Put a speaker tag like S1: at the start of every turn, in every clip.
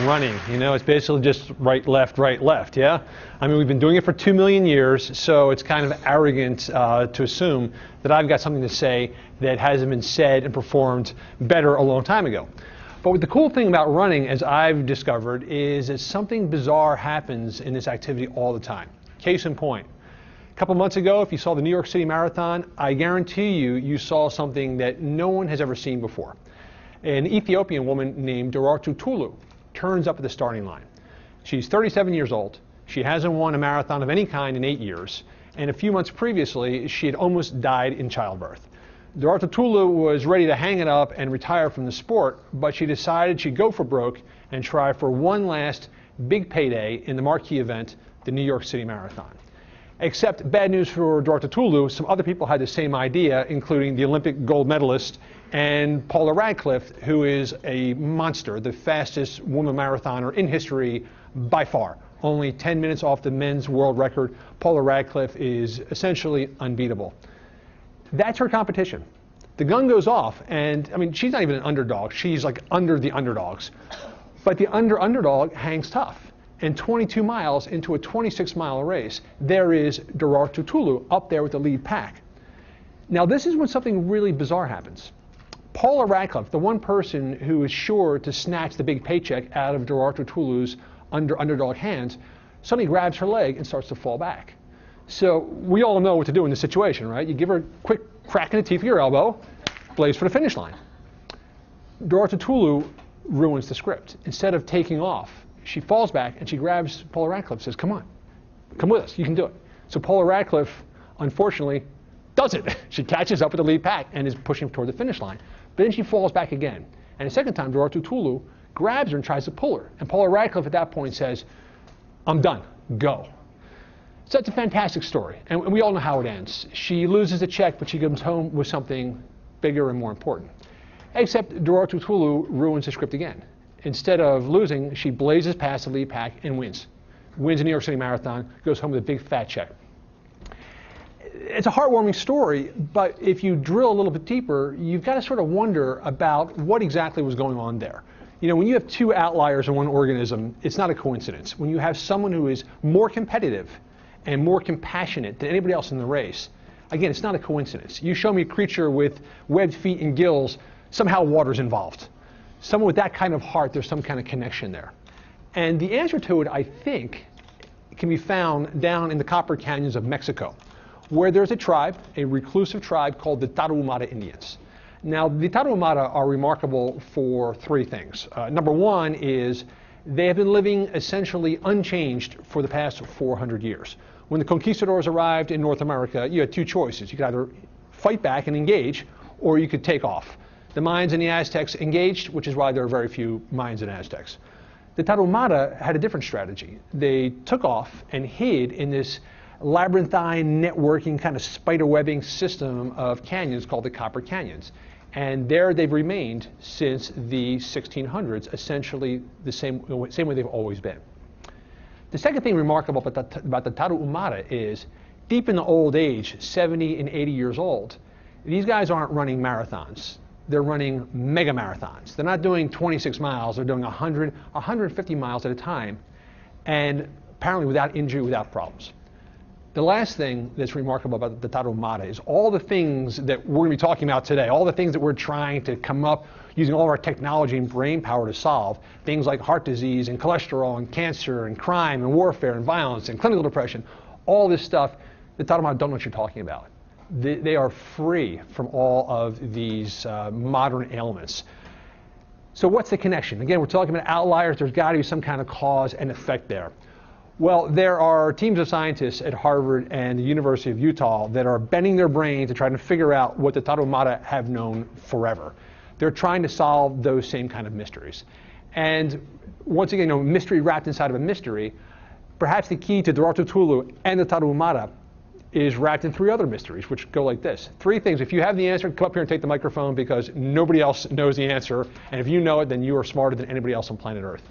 S1: Running, you know, it's basically just right, left, yeah? I mean, we've been doing it for 2 million years, so it's kind of arrogant to assume that I've got something to say that hasn't been said and performed better a long time ago. But the cool thing about running, as I've discovered, is that something bizarre happens in this activity all the time. Case in point, a couple months ago, if you saw the New York City Marathon, I guarantee you saw something that no one has ever seen before. An Ethiopian woman named Durartu Tulu turns up at the starting line. She's 37 years old. She hasn't won a marathon of any kind in 8 years. And a few months previously, she had almost died in childbirth. Durartu Tulu was ready to hang it up and retire from the sport, but she decided she'd go for broke and try for one last big payday in the marquee event, the New York City Marathon. Except bad news for Durartu Tulu, some other people had the same idea, including the Olympic gold medalist and Paula Radcliffe, who is a monster, the fastest woman marathoner in history by far. Only 10 minutes off the men's world record. Paula Radcliffe is essentially unbeatable. That's her competition. The gun goes off, and I mean, she's not even an underdog. She's like under the underdogs. But the underdog hangs tough. And 22 miles into a 26-mile race, there is Durartu Tulu up there with the lead pack. Now, this is when something really bizarre happens. Paula Radcliffe, the one person who is sure to snatch the big paycheck out of Durartu Tulu's underdog hands, suddenly grabs her leg and starts to fall back. So we all know what to do in this situation, right? You give her a quick crack in the teeth with your elbow, blaze for the finish line. Durartu Tulu ruins the script. Instead of taking off, she falls back and she grabs Paula Radcliffe and says, come on, come with us, you can do it. So Paula Radcliffe, unfortunately, does it. She catches up with the lead pack and is pushing toward the finish line. But then she falls back again. And a second time, Durartu Tulu grabs her and tries to pull her. And Paula Radcliffe at that point says, I'm done, go. So that's a fantastic story. And we all know how it ends. She loses the check, but she comes home with something bigger and more important. Except Durartu Tulu ruins the script again. Instead of losing, she blazes past the lead pack and wins. Wins the New York City Marathon, goes home with a big fat check. It's a heartwarming story, but if you drill a little bit deeper, you've got to sort of wonder about what exactly was going on there. You know, when you have two outliers in one organism, it's not a coincidence. When you have someone who is more competitive and more compassionate than anybody else in the race, again, it's not a coincidence. You show me a creature with webbed feet and gills, somehow water's involved. Someone with that kind of heart, there's some kind of connection there. And the answer to it, I think, can be found down in the copper canyons of Mexico, where there's a tribe, a reclusive tribe called the Tarahumara Indians. Now, the Tarahumara are remarkable for three things. Number one is they have been living essentially unchanged for the past 400 years. When the conquistadors arrived in North America, you had two choices. You could either fight back and engage, or you could take off. The Mayans and the Aztecs engaged, which is why there are very few Mayans and Aztecs. The Tarahumara had a different strategy. They took off and hid in this labyrinthine networking kind of spiderwebbing system of canyons called the Copper Canyons. And there they've remained since the 1600s, essentially the same way they've always been. The second thing remarkable about the Tarahumara is, deep in the old age, 70 and 80 years old, these guys aren't running marathons. They're running mega marathons. They're not doing 26 miles. They're doing 100, 150 miles at a time, and apparently without injury, without problems. The last thing that's remarkable about the Tarahumara is all the things that we're going to be talking about today, all the things that we're trying to come up using all of our technology and brain power to solve, things like heart disease and cholesterol and cancer and crime and warfare and violence and clinical depression, all this stuff, the Tarahumara don't know what you're talking about. They are free from all of these modern ailments. So what's the connection? Again, we're talking about outliers. There's got to be some kind of cause and effect there. Well, there are teams of scientists at Harvard and the University of Utah that are bending their brains to try to figure out what the Tarahumara have known forever. They're trying to solve those same kind of mysteries. And once again, mystery wrapped inside of a mystery. Perhaps the key to Durartu Tulu and the Tarahumara is wrapped in three other mysteries, which go like this. Three things. If you have the answer, come up here and take the microphone, because nobody else knows the answer. And if you know it, then you are smarter than anybody else on planet Earth.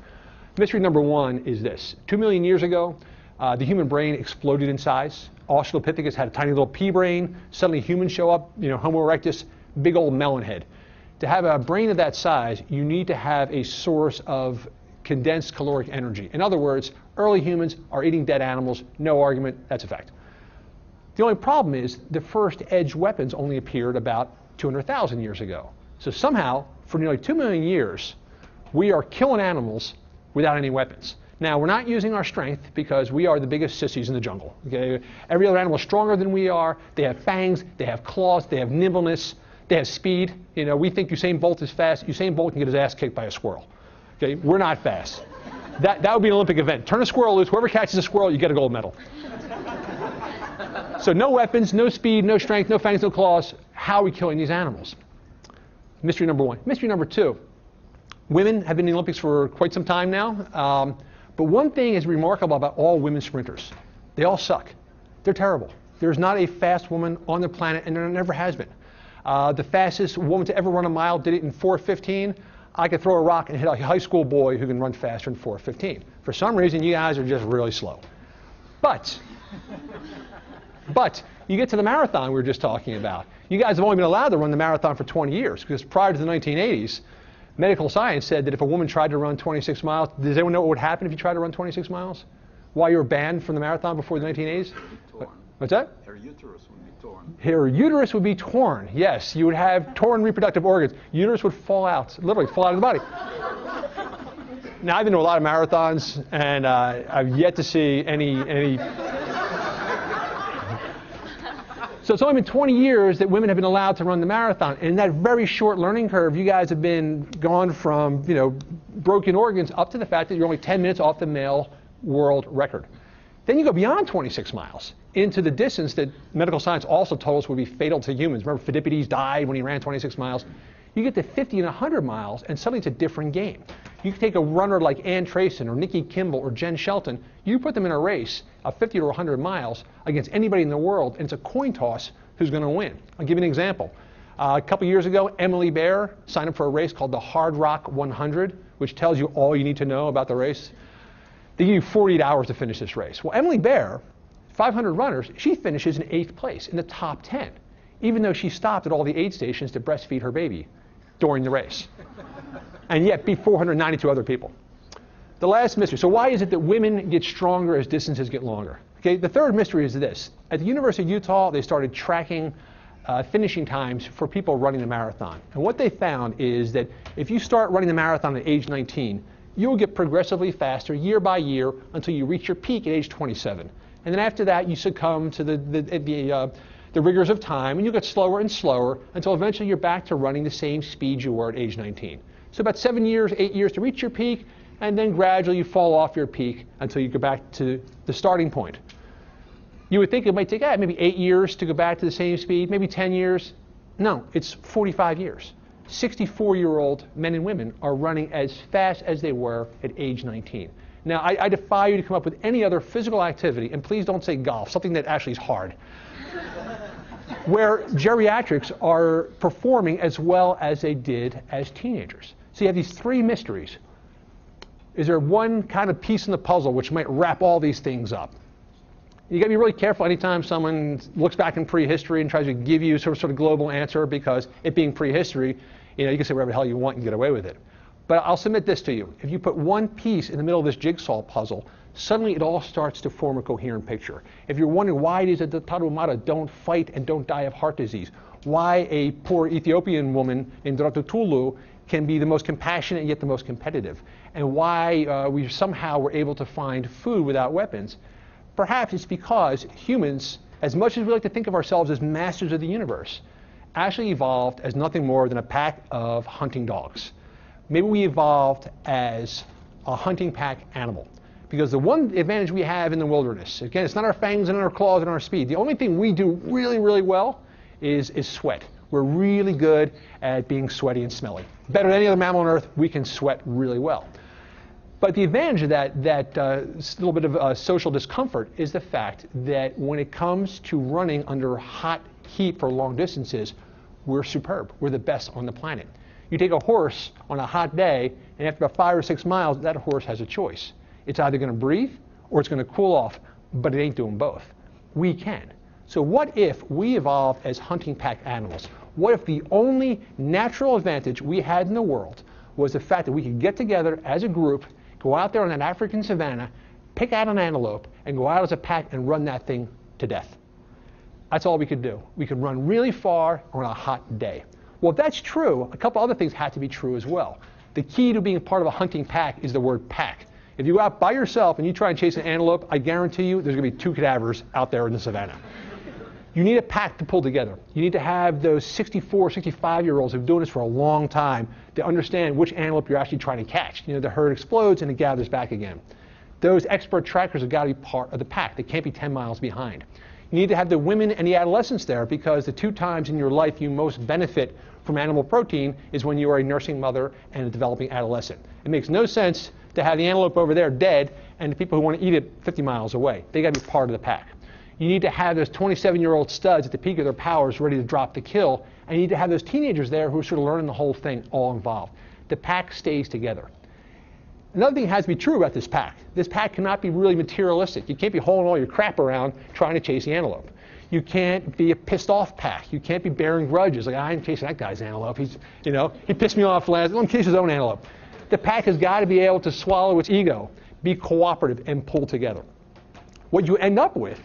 S1: Mystery number one is this. 2 million years ago, the human brain exploded in size. Australopithecus had a tiny little pea brain. Suddenly humans show up, Homo erectus, big old melon head. To have a brain of that size, you need to have a source of condensed caloric energy. In other words, early humans are eating dead animals. No argument. That's a fact. The only problem is the first edged weapons only appeared about 200,000 years ago. So somehow, for nearly 2 million years, we are killing animals without any weapons. Now, we're not using our strength because we are the biggest sissies in the jungle. Okay? Every other animal is stronger than we are. They have fangs, they have claws, they have nimbleness, they have speed. We think Usain Bolt is fast. Usain Bolt can get his ass kicked by a squirrel. Okay? We're not fast. That would be an Olympic event. Turn a squirrel loose. Whoever catches a squirrel, you get a gold medal. So no weapons, no speed, no strength, no fangs, no claws. How are we killing these animals? Mystery number one. Mystery number two. Women have been in the Olympics for quite some time now. But one thing is remarkable about all women sprinters. They all suck. They're terrible. There's not a fast woman on the planet, and there never has been. The fastest woman to ever run a mile did it in 4:15. I could throw a rock and hit a high school boy who can run faster than 4:15. For some reason, you guys are just really slow. But you get to the marathon we were just talking about. You guys have only been allowed to run the marathon for 20 years, because prior to the 1980s, medical science said that if a woman tried to run 26 miles, does anyone know what would happen if you tried to run 26 miles? Why you were banned from the marathon before the 1980s? What's that?
S2: Her uterus would be torn.
S1: Her uterus would be torn. Yes, you would have torn reproductive organs. Uterus would fall out, literally fall out of the body. Now, I've been to a lot of marathons, and I've yet to see any. So it's only been 20 years that women have been allowed to run the marathon. And in that very short learning curve, you guys have been gone from, broken organs up to the fact that you're only 10 minutes off the male world record. Then you go beyond 26 miles into the distance that medical science also told us would be fatal to humans. Remember, Phidippides died when he ran 26 miles. You get to 50 and 100 miles, and suddenly it's a different game. You can take a runner like Ann Trayson or Nikki Kimball or Jen Shelton. You put them in a race of 50 or 100 miles against anybody in the world, and it's a coin toss who's going to win. I'll give you an example. A couple years ago, Emily Bear signed up for a race called the Hard Rock 100, which tells you all you need to know about the race. They give you 48 hours to finish this race. Well, Emily Bear, 500 runners, she finishes in 8th place in the top 10, even though she stopped at all the aid stations to breastfeed her baby during the race, and yet beat 492 other people. The last mystery. So why is it that women get stronger as distances get longer? Okay, the third mystery is this. At the University of Utah, they started tracking finishing times for people running the marathon. And what they found is that if you start running the marathon at age 19, you will get progressively faster year by year until you reach your peak at age 27. And then after that, you succumb to the rigors of time, and you get slower and slower until eventually you're back to running the same speed you were at age 19. So about 7 years, 8 years to reach your peak, and then gradually you fall off your peak until you go back to the starting point. You would think it might take maybe 8 years to go back to the same speed, maybe 10 years. No, it's 45 years. 64-year-old men and women are running as fast as they were at age 19. Now, I defy you to come up with any other physical activity, and please don't say golf, something that actually is hard, where geriatrics are performing as well as they did as teenagers. So you have these three mysteries. Is there one kind of piece in the puzzle which might wrap all these things up? You got to be really careful anytime someone looks back in prehistory and tries to give you sort of global answer, because it being prehistory, you can say whatever the hell you want and get away with it. But I'll submit this to you. If you put one piece in the middle of this jigsaw puzzle, suddenly it all starts to form a coherent picture. If you're wondering why it is that the Tarahumara don't fight and don't die of heart disease, why a poor Ethiopian woman in Tulu can be the most compassionate yet the most competitive, and why we somehow were able to find food without weapons, perhaps it's because humans, as much as we like to think of ourselves as masters of the universe, actually evolved as nothing more than a pack of hunting dogs. Maybe we evolved as a hunting pack animal. Because the one advantage we have in the wilderness, again, it's not our fangs and our claws and our speed. The only thing we do really, really well is sweat. We're really good at being sweaty and smelly. Better than any other mammal on Earth, we can sweat really well. But the advantage of that little bit of social discomfort is the fact that when it comes to running under hot heat for long distances, we're superb. We're the best on the planet. You take a horse on a hot day, and after about 5 or 6 miles, that horse has a choice. It's either going to breathe or it's going to cool off, but it ain't doing both. We can. So what if we evolved as hunting pack animals? What if the only natural advantage we had in the world was the fact that we could get together as a group, go out there on an African savanna, pick out an antelope, and go out as a pack and run that thing to death? That's all we could do. We could run really far on a hot day. Well, if that's true, a couple other things have to be true as well. The key to being part of a hunting pack is the word pack. If you go out by yourself and you try and chase an antelope, I guarantee you there's going to be 2 cadavers out there in the savannah. You need a pack to pull together. You need to have those 64, 65-year-olds who've been doing this for a long time to understand which antelope you're actually trying to catch. You know, the herd explodes and it gathers back again. Those expert trackers have got to be part of the pack. They can't be 10 miles behind. You need to have the women and the adolescents there, because the 2 times in your life you most benefit from animal protein is when you are a nursing mother and a developing adolescent. It makes no sense to have the antelope over there dead and the people who want to eat it 50 miles away. They got to be part of the pack. You need to have those 27-year-old studs at the peak of their powers ready to drop the kill, and you need to have those teenagers there who are sort of learning the whole thing, all involved. The pack stays together. Another thing has to be true about this pack. This pack cannot be really materialistic. You can't be hauling all your crap around trying to chase the antelope. You can't be a pissed off pack. You can't be bearing grudges. Like, I'm chasing that guy's antelope. He pissed me off last. Let him chase his own antelope. The pack has got to be able to swallow its ego, be cooperative, and pull together. What you end up with,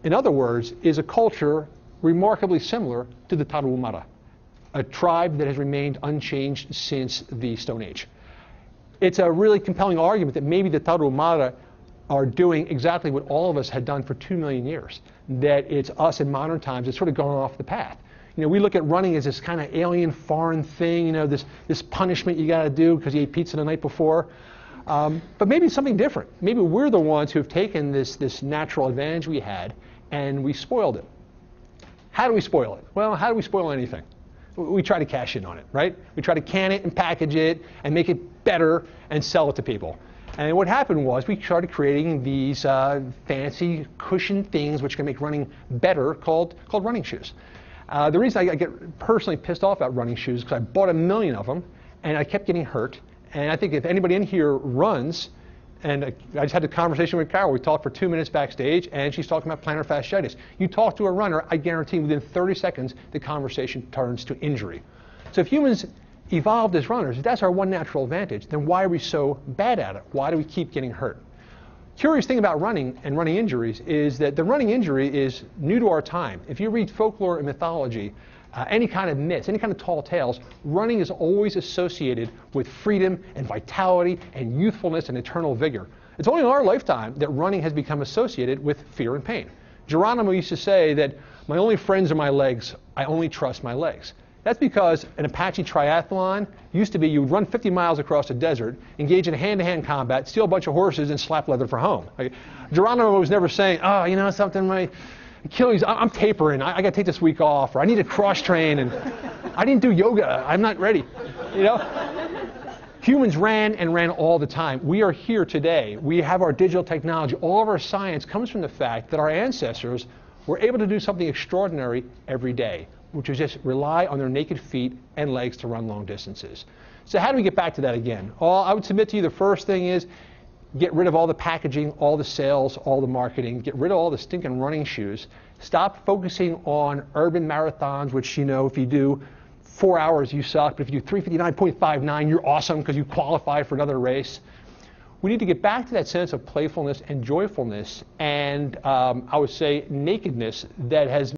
S1: in other words, is a culture remarkably similar to the Tarahumara, a tribe that has remained unchanged since the Stone Age. It's a really compelling argument that maybe the Tarahumara are doing exactly what all of us had done for 2 million years, that it's us in modern times that's sort of gone off the path. You know, we look at running as this kind of alien, foreign thing, you know, this punishment you got to do because you ate pizza the night before. But maybe it's something different. Maybe we're the ones who have taken this natural advantage we had and we spoiled it. How do we spoil it? Well, how do we spoil anything? We try to cash in on it, right? We try to can it and package it and make it better and sell it to people. And what happened was we started creating these fancy cushioned things which can make running better called running shoes. The reason I get personally pissed off about running shoes is because I bought 1 million of them and I kept getting hurt. And I think if anybody in here runs, and I just had a conversation with Carol, we talked for 2 minutes backstage, and she's talking about plantar fasciitis. You talk to a runner, I guarantee within 30 seconds the conversation turns to injury. So if humans evolved as runners, if that's our one natural advantage, then why are we so bad at it? Why do we keep getting hurt? Curious thing about running and running injuries is that the running injury is new to our time. If you read folklore and mythology, any kind of myths, any kind of tall tales, running is always associated with freedom and vitality and youthfulness and eternal vigor. It's only in our lifetime that running has become associated with fear and pain. Geronimo used to say that my only friends are my legs, I only trust my legs. That's because an Apache triathlon used to be you would run 50 miles across the desert, engage in hand-to-hand combat, steal a bunch of horses, and slap leather for home. Geronimo was never saying, oh, you know something, my Achilles, I'm tapering, I got to take this week off, or I need to cross-train, and I didn't do yoga, I'm not ready. You know? Humans ran and ran all the time. We are here today. We have our digital technology. All of our science comes from the fact that our ancestors were able to do something extraordinary every day, which was just rely on their naked feet and legs to run long distances. So how do we get back to that again? I would submit to you the first thing is get rid of all the packaging, all the sales, all the marketing, get rid of all the stinking running shoes. Stop focusing on urban marathons, which, you know, if you do 4 hours, you suck, but if you do 3:59.59, you're awesome because you qualify for another race. We need to get back to that sense of playfulness and joyfulness and I would say nakedness that has